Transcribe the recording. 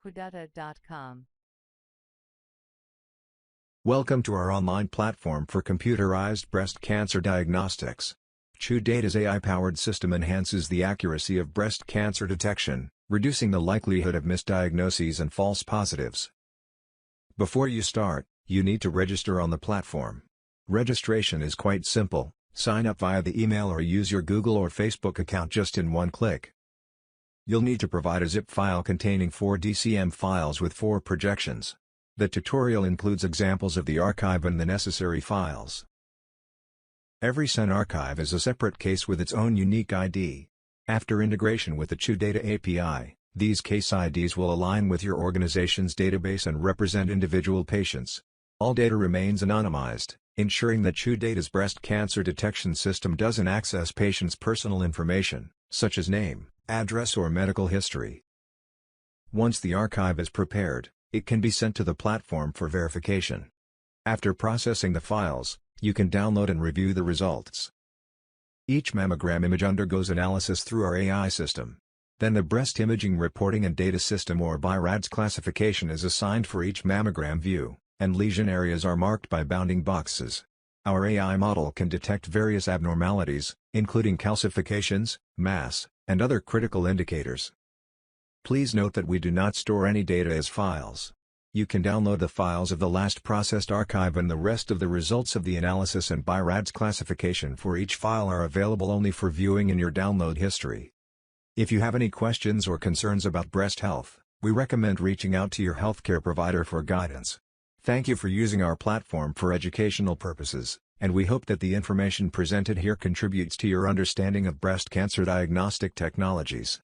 QuData.com. Welcome to our online platform for computerized breast cancer diagnostics. QuData's AI-powered system enhances the accuracy of breast cancer detection, reducing the likelihood of misdiagnoses and false positives. Before you start, you need to register on the platform. Registration is quite simple. Sign up via the email or use your Google or Facebook account just in one click. You'll need to provide a zip file containing 4 DCM files with 4 projections. The tutorial includes examples of the archive and the necessary files. Every SEN archive is a separate case with its own unique ID. After integration with the QuData API, these case IDs will align with your organization's database and represent individual patients. All data remains anonymized, ensuring that QuData's breast cancer detection system doesn't access patients' personal information, such as name, address or medical history. Once the archive is prepared, it can be sent to the platform for verification. After processing the files, you can download and review the results. Each mammogram image undergoes analysis through our AI system. Then the breast imaging reporting and data system or BI-RADS classification is assigned for each mammogram view, and lesion areas are marked by bounding boxes. Our AI model can detect various abnormalities, including calcifications, mass, and other critical indicators. Please note that we do not store any data as files. You can download the files of the last processed archive, and the rest of the results of the analysis and BI-RADS classification for each file are available only for viewing in your download history. If you have any questions or concerns about breast health, we recommend reaching out to your healthcare provider for guidance. Thank you for using our platform for educational purposes, and we hope that the information presented here contributes to your understanding of breast cancer diagnostic technologies.